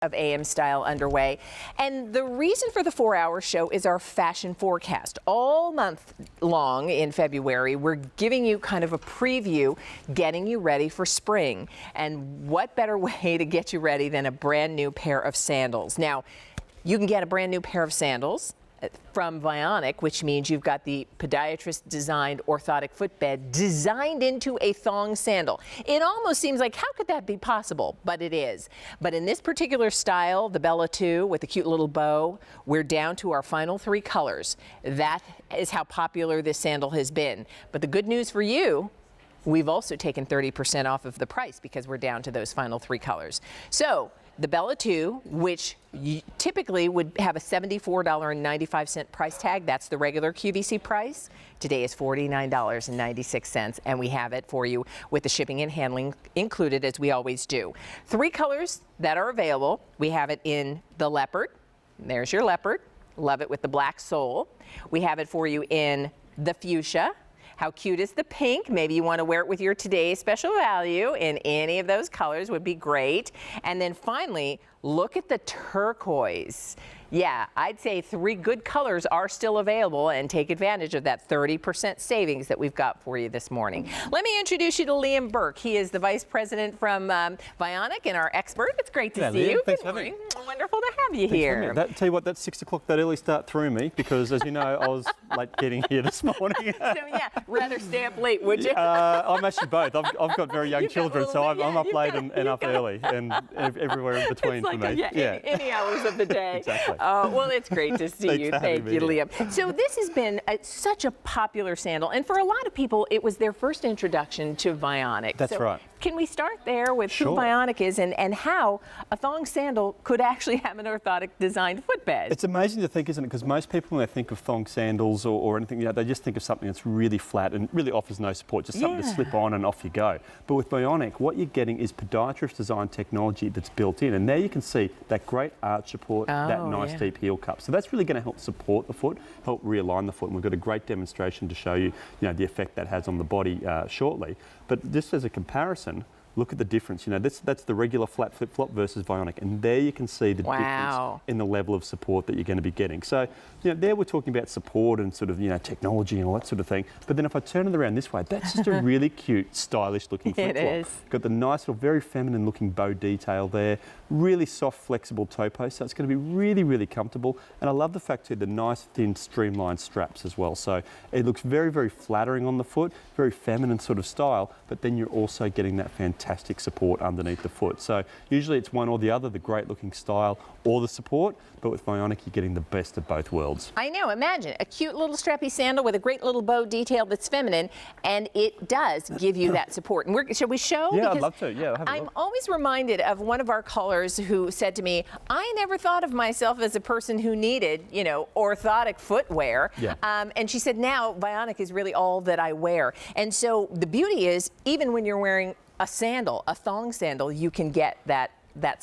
of AM Style underway. And the reason for the 4-hour show is our fashion forecast. All month long in February, we're giving you kind of a preview, getting you ready for spring. And what better way to get you ready than a brand new pair of sandals? Now, you can get a brand new pair of sandals from Vionic, which means you've got the podiatrist-designed orthotic footbed designed into a thong sandal. It almost seems like, how could that be possible? But it is. But in this particular style, the Bella 2 with the cute little bow, we're down to our final 3 colors. That is how popular this sandal has been. But the good news for you, we've also taken 30% off of the price because we're down to those final 3 colors. So the Bella 2, which typically would have a $74.95 price tag. That's the regular QVC price. Today is $49.96, and we have it for you with the shipping and handling included, as we always do. 3 colors that are available. We have it in the leopard. There's your leopard. Love it with the black sole. We have it for you in the fuchsia. How cute is the pink? Maybe you want to wear it with your today's special value in any of those colors would be great. And then finally, look at the turquoise. Yeah, I'd say 3 good colors are still available, and take advantage of that 30% savings that we've got for you this morning. Let me introduce you to Liam Burke. He is the Vice President from Vionic and our expert. It's great to see you. Thanks for having me. Wonderful to have you here. Tell you what, that 6 o'clock, that early start threw me because, as you know, I was late getting here this morning. So yeah, rather stay up late, would you? I'm actually both. I've got very young children, so I'm up late and up early, and everywhere in between for me. Any hours of the day. Exactly. Well, it's great to see you. Thank you, Liam. So this has been such a popular sandal, and for a lot of people, it was their first introduction to Vionic. That's right. Can we start there with who Vionic is and how a thong sandal could actually have an orthotic designed footbed? It's amazing to think, isn't it? Because most people, when they think of thong sandals or anything, they just think of something that's really flat and really offers no support, just something to slip on and off you go. But with Vionic, what you're getting is podiatrist designed technology that's built in. And there you can see that great arch support, that nice deep heel cup. So that's really going to help support the foot, help realign the foot. And we've got a great demonstration to show you, the effect that has on the body shortly. But just as a comparison, look at the difference. That's the regular flat flip-flop versus Vionic, and there you can see the difference in the level of support that you're going to be getting. So, there we're talking about support and sort of, technology and all that sort of thing. But then if I turn it around this way, that's just a really cute, stylish-looking flip-flop. It is. Got the nice, very feminine-looking bow detail there. Really soft, flexible toe post, so it's going to be really, really comfortable. And I love the fact too, the nice, thin, streamlined straps as well. So it looks very, very flattering on the foot, very feminine sort of style. But then you're also getting that fantastic support underneath the foot. So usually it's one or the other, the great looking style or the support, but with Vionic you're getting the best of both worlds. I know, imagine a cute little strappy sandal with a great little bow detail that's feminine, and it does give you that support. And shall we show? Yeah, because I'd love to. Yeah, I'm always reminded of one of our callers who said to me, I never thought of myself as a person who needed, orthotic footwear. Yeah. And she said, now Vionic is really all that I wear. And so the beauty is, even when you're wearing a sandal, a thong sandal, you can get that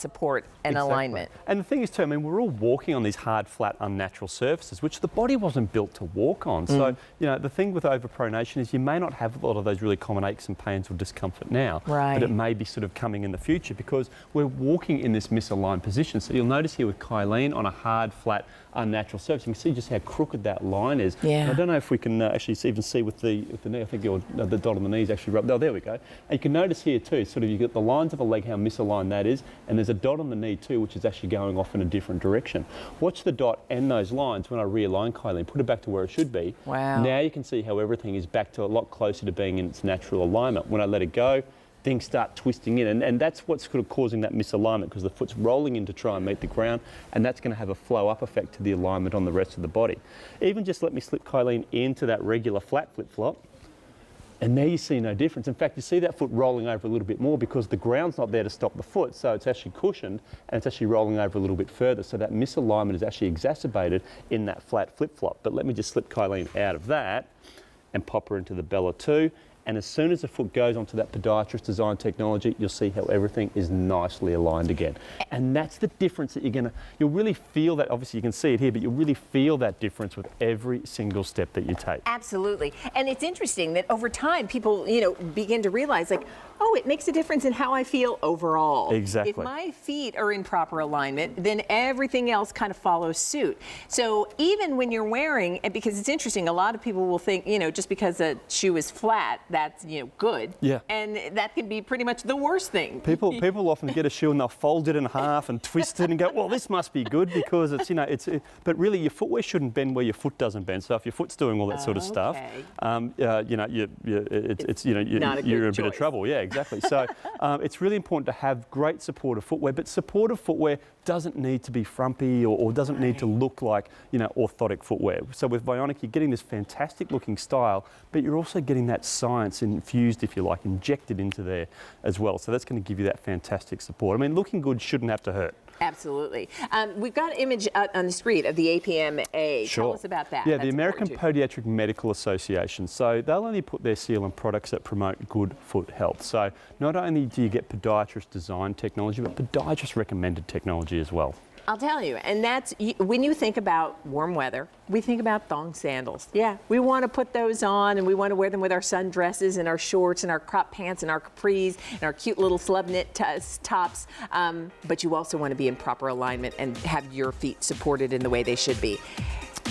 support and alignment. And the thing is too, we're all walking on these hard, flat, unnatural surfaces, which the body wasn't built to walk on. So, the thing with overpronation is you may not have a lot of those really common aches and pains or discomfort now, but it may be sort of coming in the future because we're walking in this misaligned position. So you'll notice here with Kylene on a hard, flat, unnatural surface, you can see just how crooked that line is. Yeah. I don't know if we can actually even see with the knee. I think the dot on the knee is actually rubbed. Oh, there we go. And you can notice here too, sort of you get the lines of the leg, how misaligned that is, and there's a dot on the knee too, which is actually going off in a different direction. Watch the dot and those lines when I realign Kylene, put it back to where it should be. Wow. Now you can see how everything is back to a lot closer to being in its natural alignment. When I let it go, things start twisting in, and that's what's sort of causing that misalignment because the foot's rolling in to try and meet the ground, and that's going to have a flow-up effect to the alignment on the rest of the body. Even just let me slip Kylene into that regular flat flip-flop, and there you see no difference. In fact, you see that foot rolling over a little bit more because the ground's not there to stop the foot, so it's actually cushioned and it's actually rolling over a little bit further. So that misalignment is actually exacerbated in that flat flip-flop. But let me just slip Kylene out of that and pop her into the Bella 2. And as soon as the foot goes onto that podiatrist design technology, you'll see how everything is nicely aligned again. And that's the difference that you'll really feel that. Obviously you can see it here, but you'll really feel that difference with every single step that you take. Absolutely. And it's interesting that over time people, begin to realize like, oh, it makes a difference in how I feel overall. Exactly. If my feet are in proper alignment, then everything else kind of follows suit. So even when you're wearing, and because it's interesting, a lot of people will think, just because a shoe is flat, that's, good. Yeah. And that can be pretty much the worst thing. People often get a shoe and they'll fold it in half and twist it and go, well, this must be good because it's, but really your footwear shouldn't bend where your foot doesn't bend. So if your foot's doing all that sort of stuff, you're in a bit of trouble. Yeah, exactly. So it's really important to have great supportive footwear, but supportive footwear doesn't need to be frumpy or doesn't need to look like, orthotic footwear. So with Vionic, you're getting this fantastic looking style, but you're also getting that science infused, if you like, injected into there as well. So that's going to give you that fantastic support. I mean, looking good shouldn't have to hurt. Absolutely. We've got an image out on the street of the APMA. Sure. Tell us about that. Yeah, That's the American important Podiatric Medical Association. So they'll only put their seal on products that promote good foot health. So not only do you get podiatrist designed technology, but podiatrist recommended technology as well. I'll tell you, and that's, when you think about warm weather, we think about thong sandals. Yeah, we want to put those on and we want to wear them with our sundresses and our shorts and our crop pants and our capris and our cute little slub knit tops. But you also want to be in proper alignment and have your feet supported in the way they should be.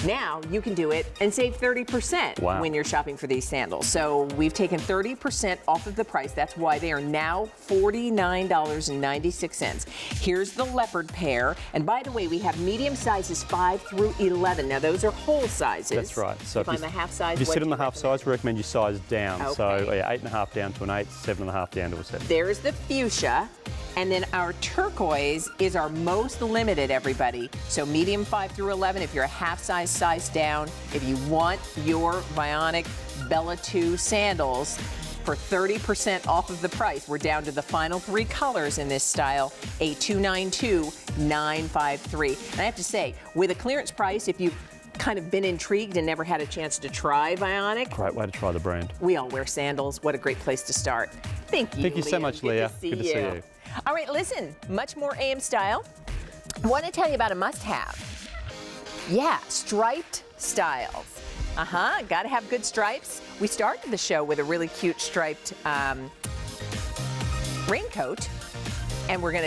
Now you can do it and save 30% when you're shopping for these sandals. So we've taken 30% off of the price. That's why they are now $49.96. Here's the leopard pair. And by the way, we have medium sizes 5 through 11. Now those are whole sizes. That's right. So if I'm a half size, if you sit on the half size, we recommend you size down. Okay. So 8.5 down to an 8, 7.5 down to a 7. There's the fuchsia. And then our turquoise is our most limited, everybody. So medium 5 through 11 if you're a half size down. If you want your Vionic Bella 2 sandals for 30% off of the price, we're down to the final 3 colors in this style, 8292-953. And I have to say, with a clearance price, if you've kind of been intrigued and never had a chance to try Vionic, great way to try the brand. We all wear sandals. What a great place to start. Thank you, Thank you so much, Leah. Good to see you. All right, listen, much more AM style. I want to tell you about a must-have. Yeah, striped styles. Got to have good stripes. We started the show with a really cute striped raincoat, and we're going to